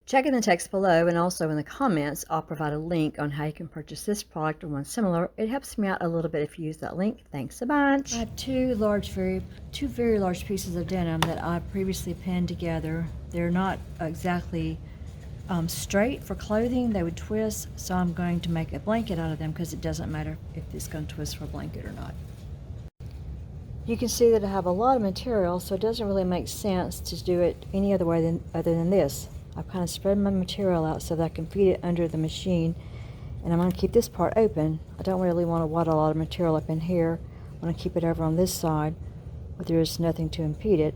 Check in the text below, and also in the comments I'll provide a link on how you can purchase this product or one similar. It helps me out a little bit if you use that link. Thanks a bunch. I have two very large pieces of denim that I previously pinned together. They're not exactly straight for clothing. They would twist, so I'm going to make a blanket out of them because it doesn't matter if it's going to twist for a blanket or not. You can see that I have a lot of material, so it doesn't really make sense to do it any other way other than this. I've kind of spread my material out so that I can feed it under the machine, and I'm going to keep this part open. I don't really want to wad a lot of material up in here. I want to keep it over on this side where there's nothing to impede it.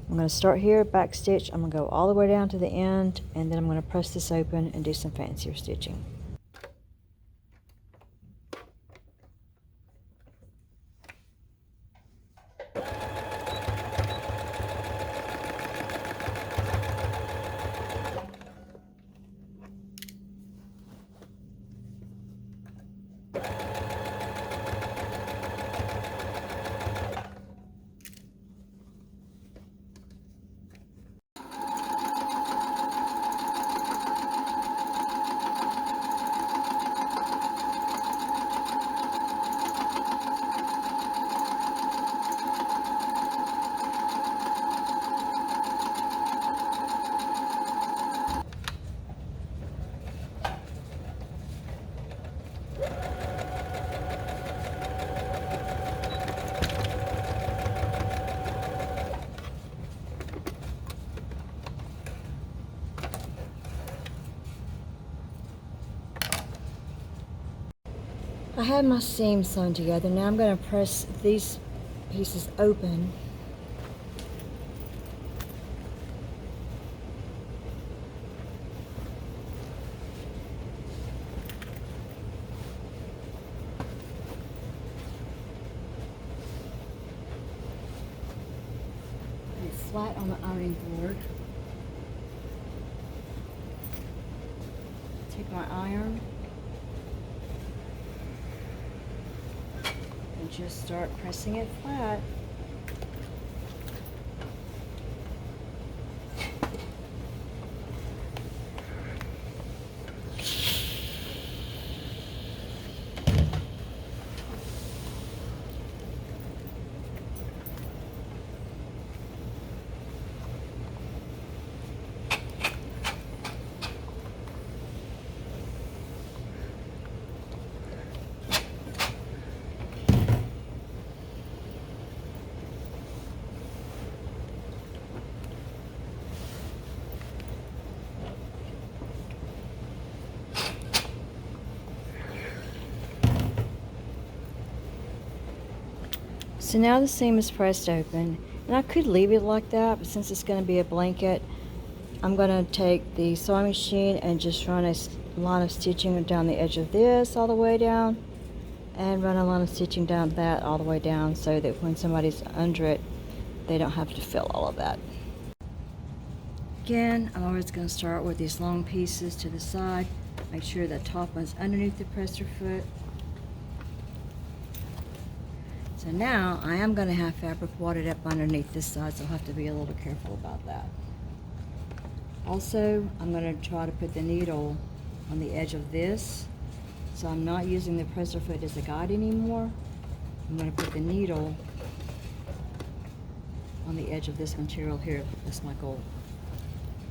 I'm going to start here, back stitch. I'm going to go all the way down to the end, and then I'm going to press this open and do some fancier stitching. I have my seam sewn together. Now I'm going to press these pieces open. Put it flat on the ironing board. Take my iron. Just start pressing it flat. So now the seam is pressed open, and I could leave it like that, but since it's going to be a blanket, I'm going to take the sewing machine and just run a line of stitching down the edge of this all the way down, and run a line of stitching down that all the way down, so that when somebody's under it, they don't have to fill all of that. Again, I'm always going to start with these long pieces to the side. Make sure the top one's underneath the presser foot. So now I am going to have fabric wadded up underneath this side, so I'll have to be a little careful about that. Also, I'm going to try to put the needle on the edge of this, so I'm not using the presser foot as a guide anymore. I'm going to put the needle on the edge of this material here. That's my goal.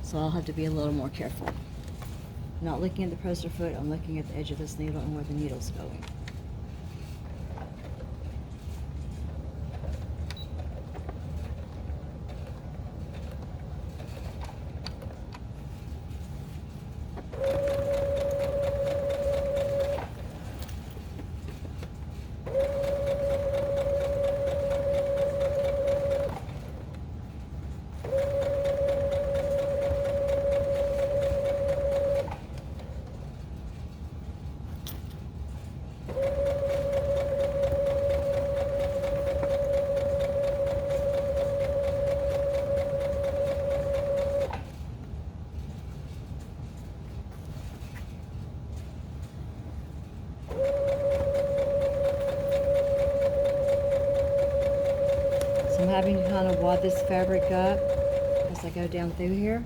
So I'll have to be a little more careful. I'm not looking at the presser foot, I'm looking at the edge of this needle and where the needle's going. I'm having to kind of wad this fabric up as I go down through here.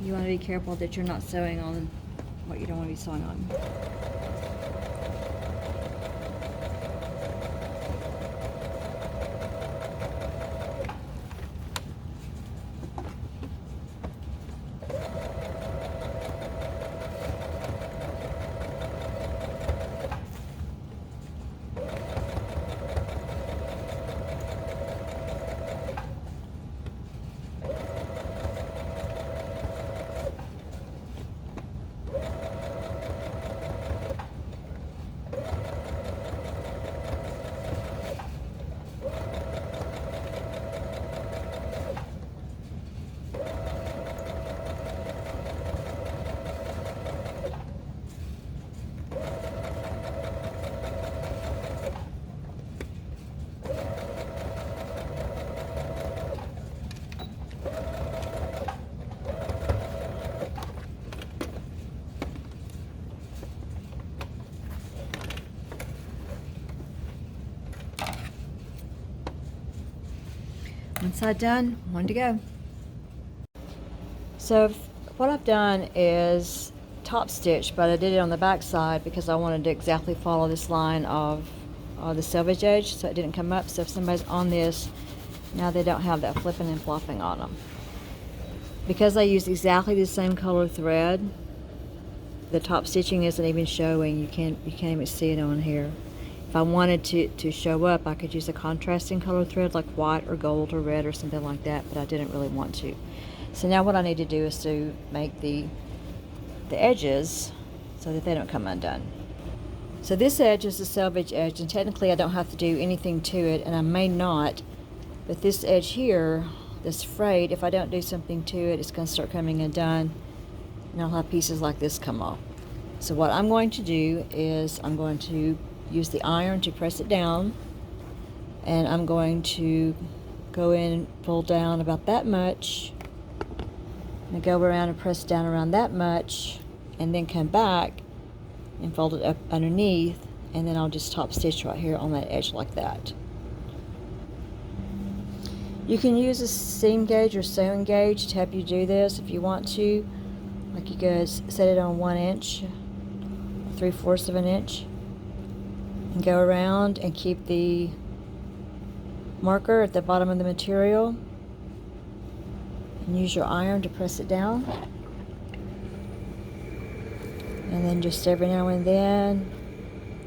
You want to be careful that you're not sewing on what you don't want to be sewing on. One side done, one to go. So what I've done is top stitch, but I did it on the back side because I wanted to exactly follow this line of the selvage edge so it didn't come up. So if somebody's on this, now they don't have that flipping and flopping on them. Because I used exactly the same color thread, the top stitching isn't even showing. You can't even see it on here. If I wanted to show up, I could use a contrasting color thread like white or gold or red or something like that, but I didn't really want to. So now what I need to do is to make the edges so that they don't come undone. So this edge is the selvage edge, and technically I don't have to do anything to it, and I may not, but this edge here, this frayed, if I don't do something to it, it's going to start coming undone, and I'll have pieces like this come off. So what I'm going to do is I'm going to use the iron to press it down, and I'm going to go in and pull down about that much, and go around and press down around that much, and then come back and fold it up underneath, and then I'll just top stitch right here on that edge like that. You can use a seam gauge or sewing gauge to help you do this if you want to. Like you guys set it on 1 inch, 3/4 of an inch, and go around and keep the marker at the bottom of the material, and use your iron to press it down, and then just every now and then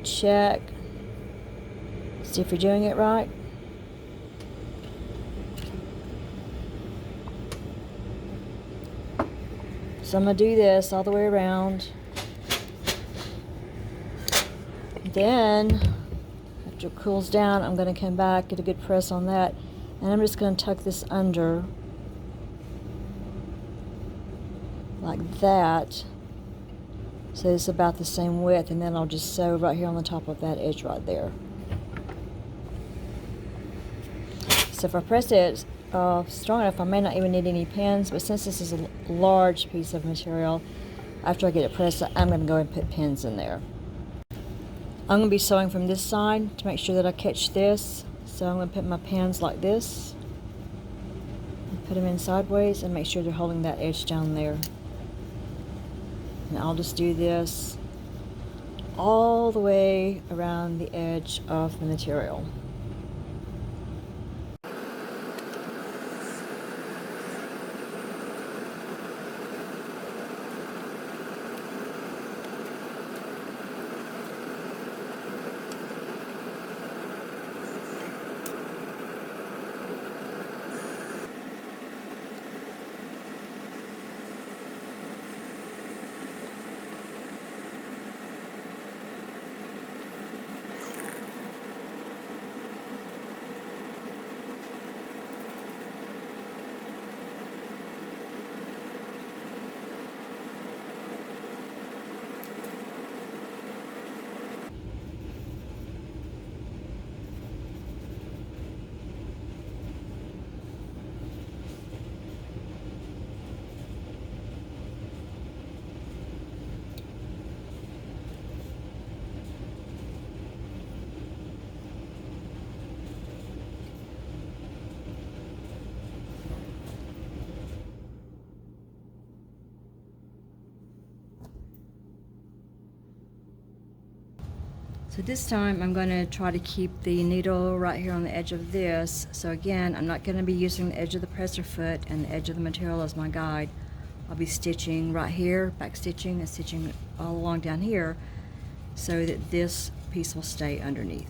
check, see if you're doing it right. So I'm going to do this all the way around. Then after it cools down, I'm going to come back, get a good press on that, and I'm just going to tuck this under like that, so it's about the same width, and then I'll just sew right here on the top of that edge right there. So if I press it strong enough, I may not even need any pins, but since this is a large piece of material, after I get it pressed, I'm going to go and put pins in there. I'm going to be sewing from this side to make sure that I catch this, so I'm going to put my pins like this, put them in sideways, and make sure they're holding that edge down there. And I'll just do this all the way around the edge of the material. So this time I'm going to try to keep the needle right here on the edge of this. So again, I'm not going to be using the edge of the presser foot and the edge of the material as my guide. I'll be stitching right here, back stitching and stitching all along down here so that this piece will stay underneath.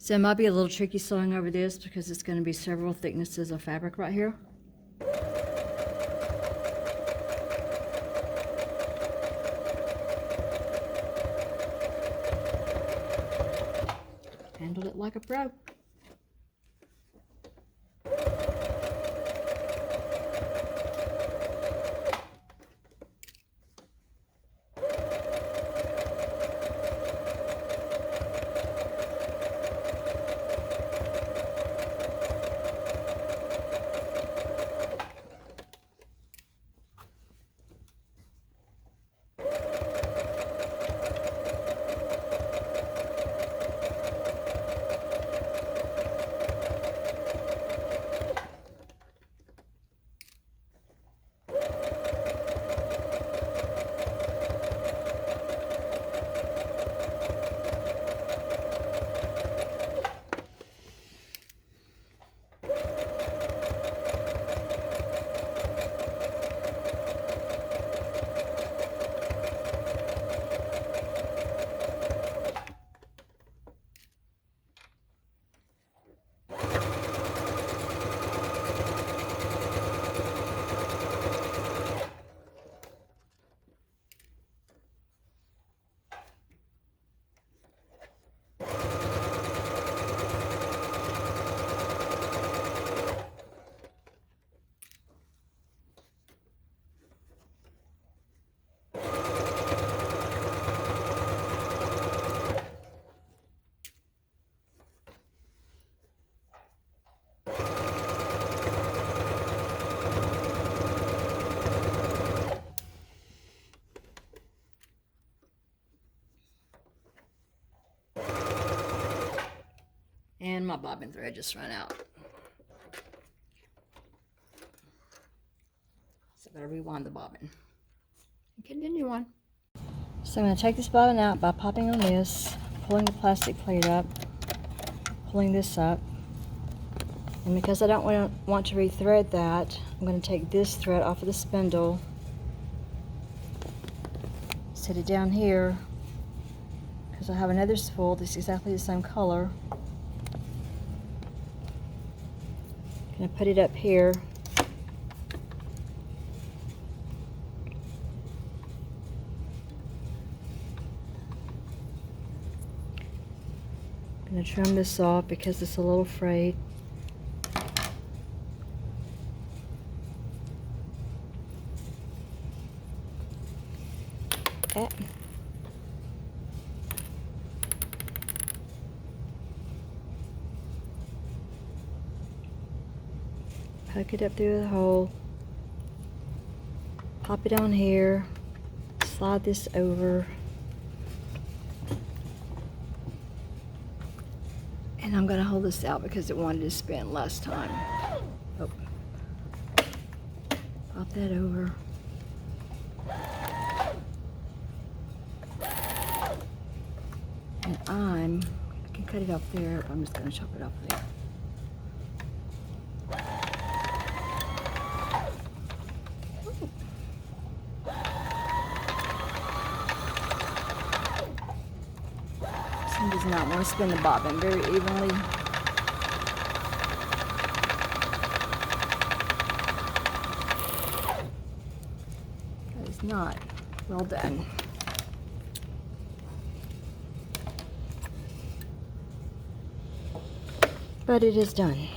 So it might be a little tricky sewing over this because it's going to be several thicknesses of fabric right here. Handle it like a pro. And my bobbin thread just ran out. So I gotta rewind the bobbin. And continue on. So I'm going to take this bobbin out by popping on this, pulling the plastic plate up, pulling this up. And because I don't want to rethread that, I'm going to take this thread off of the spindle, set it down here, because I have another spool that's exactly the same color. Going to put it up here. I'm going to trim this off because it's a little frayed. Okay. Poke it up through the hole. Pop it on here. Slide this over. And I'm going to hold this out because it wanted to spin last time. Oh. Pop that over. And I can cut it off there, but I'm just going to chop it off there. Does not want to spin the bobbin very evenly. That is not well done. But it is done.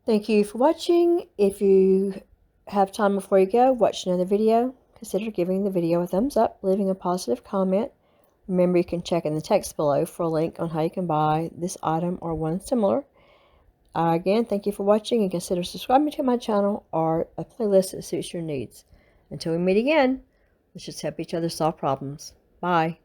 Thank you for watching. If you have time before you go, watch another video. Consider giving the video a thumbs up, leaving a positive comment. Remember, you can check in the text below for a link on how you can buy this item or one similar. Again, thank you for watching, and consider subscribing to my channel or a playlist that suits your needs. Until we meet again, let's just help each other solve problems. Bye.